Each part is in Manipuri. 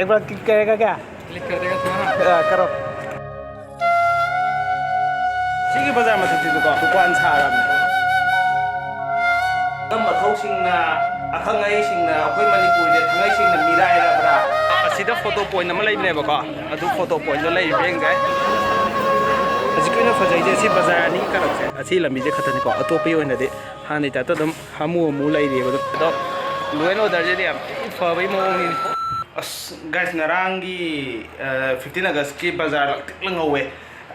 एक बार क्लिक करेगा क्या? क्लिक कर देगा तुम्हारा। करो। सिगी बाजार में थी दुकान सारम नम मथौसिंगना अखंगैसिंगना अखोय मणिपुर जे थंगैसिंगना मिरायराब्रा असिदा फोटो पॉइंट अमा लैबनेबको अदु फोटो पॉइंट लो लैबे बेंगै अजिकैना फजैजे सि बाजार नि करक्से असि लम्बी जे खतनि को अतोपि ओइनदि हानि तातो दम हामु लैरिबो दो लोइन ऑर्डर जे याम फबै मोंगनि अस गाइस नारांगी 15 अगस्त की बाजार लंगौवे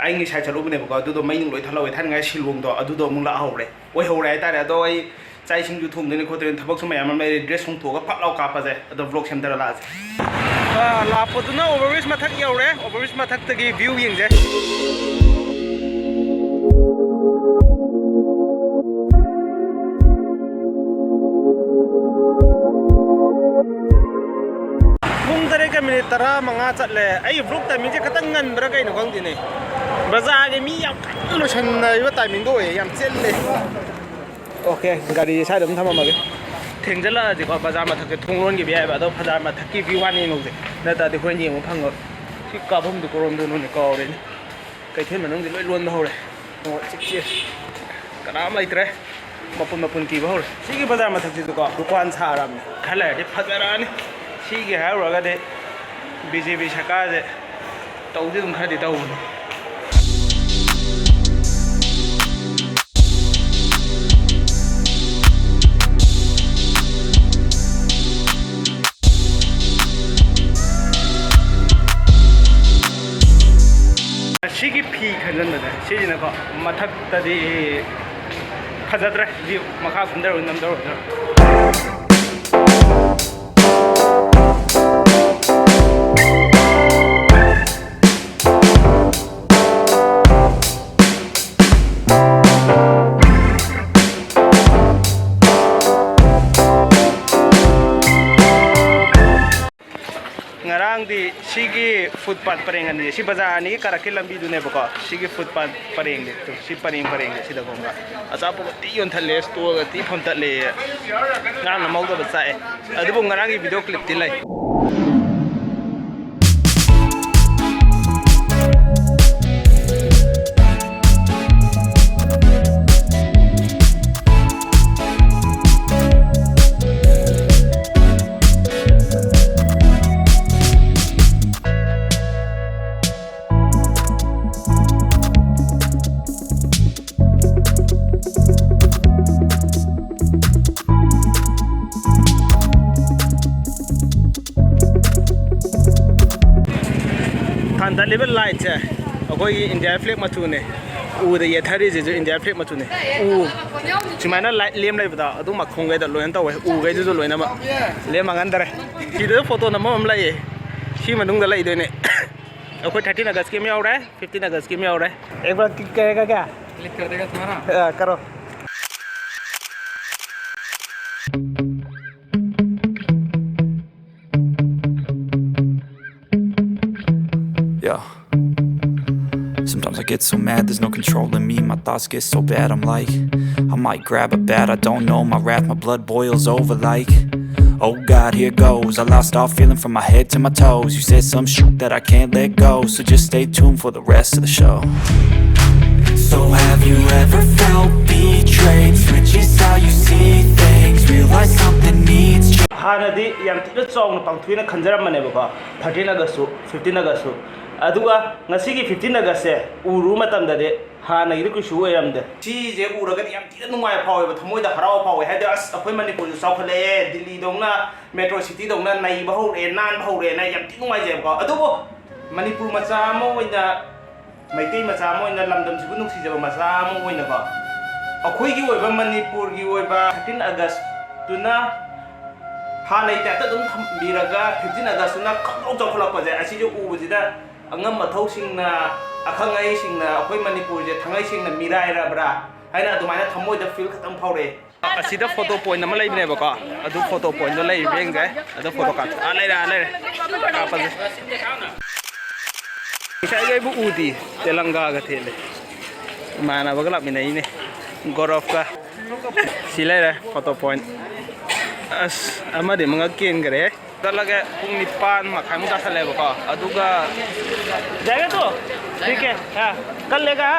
आइंगी साइड चलुबनेबको अदुदो मैनु लोइ थलौवे थानगाय सिलवंगदो अदुदो मुला हौरे ओइ हौरे हाइतारे अदो अइ चाइसिंजु थुमदनि खोतरेन थबक सम याम मै ड्रेस संथोगा फटलाव कापाजे अदो व्लॉग सेमदरा लाजे लापोदुना overbridge मथक you're overbridge मथकतगी view यिंगजे minute 15 चले आई ब्लॉग टाइमिंग से खतंग गनब्रा कइनो खंगदिने बाजार के मी याम लोशन नाइबा टाइमिंग दो याम चेल्ले ओके गाड़ी साइड में थममगे थेंजला जिको बाजार मथक के थोंगरोन की बियाय बादो बाजार मथक की व्यू वानी नोजे नता दे होन येमो फंगो सि काबम दु कोरोम दु नो कावरे कैथेन मनंग दि लोइ लोन हौरे ओ चिकचे कनाम लैत्रे मपुन की बहौरे सिगी बाजार मथक जि दुकान साराम खले दे फजरानी सिगी हाउरगा दे बीजेपी सरकार से तौदी दुम खरदी तौबने सिगी फी खननदे सिजिनको मथक्तदी फजद्रे व्यू मखा खुंदर नमदर ngarangdi sigi footpath parengani si bazaar ni karaki lambi dune bako sigi footpath pareng de to si pareng de sida gonga acha po ti yon thale store ti phom tatle ngang na mau da ba sai adu ngarangi video clip ti lai level light है अखोई इंडिया फ्लैग मचुने उ दे येथारी जे इंडिया फ्लैग मचुने उ सुमाइना लाइट लेम लेबदा अदु मखोंगे द लोयन तवे उ गे जो लोयना मा लेम मंगन दरे किदो फोटो नम लाइए सी मनुंग द लाइदोने अखोई 13 अगस्त के में आउ रहा है 15 अगस्त के में आउ रहा है एक बार क्लिक करेगा क्या क्लिक कर देगा तुम्हारा करो Sometimes I get so mad, there's no controlling me. My thoughts get so bad, I'm like, I might grab a bat, I don't know. My wrath, my blood boils over like, oh God, here goes. I lost all feeling from my head to my toes. You said some shit that I can't let go, so just stay tuned for the rest of the show. So have you ever felt betrayed? Switches how you see things, realize something needs change. हानदी याम तिलो चौंग पांथुइना खंजरमनेबको 13 अगस्त 15 अगस्त अदुगा ngasiगी 15 अगस्त से उरु मतमददे हानगी कुसु ओयरमदे सीजे उरगदि याम तिलो नुंगाय फावे थमोइदा हराव फावे हायदे अस अखोय मणिपुर साउखले दिल्ली दोंगना मेट्रो सिटी दोंगना नाइबा हौरे नान हौरे ना याम ति नुंगाय जेबको अदुबो मणिपुर मचा मो ओइना मैतै मचा मो ओइना लमदम सिबु नुक्सिजबा मचा मो ओइनाको अखोयगी ओइबा मणिपुरगी ओइबा 13 अगस्त तुना हानै ताता दुम थम्बिरगा 15 अगस्त ना खौ चौखलपजे असिजो उबजिदा अंगम मथौसिंगना अखंगैसिंगना अखोय मणिपुर जे थंगैसिंगना मिरायराब्रा हाइना अदुमाइना थमोइदा फील खतम फावरे असिदा फोटो पॉइंट अमा लैबनेबको अदु फोटो पॉइंट लो लैबे बेंगै अदु फोटो का लैरा कापजे इसाइगैबु उदी तेलंगा गा थेले मानाबगा लामिनाइने गौरव का सिलाइरा फोटो पॉइंट अस अमदि मंगा केन गरे ꯆꯠꯂꯒꯦ ꯄꯨꯡ 9:30 ꯇꯥꯁꯜꯂꯦꯕꯀꯣ ꯑꯗꯨꯒ ꯖꯥꯒꯦꯇꯣ ꯊꯤꯀꯦ ꯀꯜꯂꯦꯒ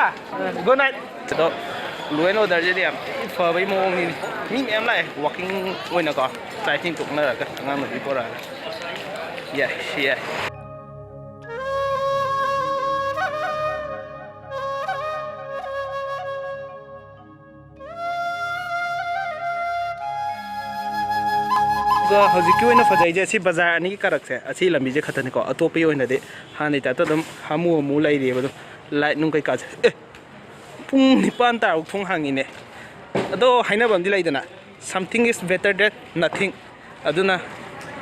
ꯒꯨꯗ ꯅꯥꯏꯠ ꯑꯗꯣ ꯂꯣꯏꯅ ꯑꯣꯔꯗꯔꯁꯤꯗꯤ ꯌꯥꯝ ꯐꯕꯩ ꯃꯑꯣꯡꯅꯤꯅꯤ ꯃꯤ ꯃꯌꯥꯝ ꯂꯥꯛꯑꯦ ꯋꯥꯀꯤꯡ ꯑꯣꯏꯅꯀꯣ ꯆꯥꯛ ꯏꯁꯤꯡ ꯇꯣꯛꯅꯔꯒ ꯑꯉꯥꯡ ꯅꯨꯄꯤ ꯄꯣꯔꯛꯑꯒ ꯌꯥꯏ ꯍꯧꯖꯤꯛꯀꯤ ꯑꯣꯏꯅ ꯐꯖꯩꯁꯦ ꯑꯁꯤ ꯕꯖꯥꯔ ꯑꯅꯤꯒꯤ ꯀꯔꯛꯁꯦ ꯑꯁꯤ ꯂꯝꯕꯤꯁꯦ ꯈꯛꯇꯅꯤꯀꯣ ꯑꯇꯣꯞꯄꯒꯤ ꯑꯣꯏꯅꯗꯤ ꯍꯥꯟꯅꯩ ꯇꯥꯏꯞꯇ ꯑꯗꯨꯝ ꯍꯥꯃꯨ ꯂꯩꯔꯤꯑꯕ ꯑꯗꯨꯝ ꯂꯥꯏꯠ ꯅꯨꯡ ꯀꯩꯀꯥꯁꯦ ꯄꯨꯡ 9 ꯇꯥꯔꯛ ꯊꯣꯡ ꯍꯥꯡꯉꯤꯅꯦ ꯑꯗꯣ ꯍꯥꯏꯅꯕ ꯑꯃꯗꯤ ꯂꯩꯗꯅ something is better than nothing ꯑꯗꯨꯅ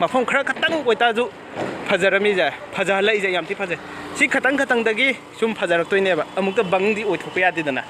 ꯃꯐꯝ ꯈꯇꯪ ꯑꯣꯏꯇꯥꯔꯁꯨ ꯐꯖꯔꯝꯃꯤꯁꯦ ꯐꯖꯍꯜꯂꯛꯏꯁꯦ ꯌꯥꯝ ꯊꯤ ꯐꯖꯩ ꯁꯤ ꯈꯇꯪꯗꯒꯤ ꯁꯨꯝ ꯐꯖꯔꯛꯇꯣꯏꯅꯦꯕ ꯑꯃꯨꯛꯇ ꯕꯪꯗꯤ ꯑꯣꯏꯊꯣꯛꯄ ꯌꯥꯗꯦꯗꯅ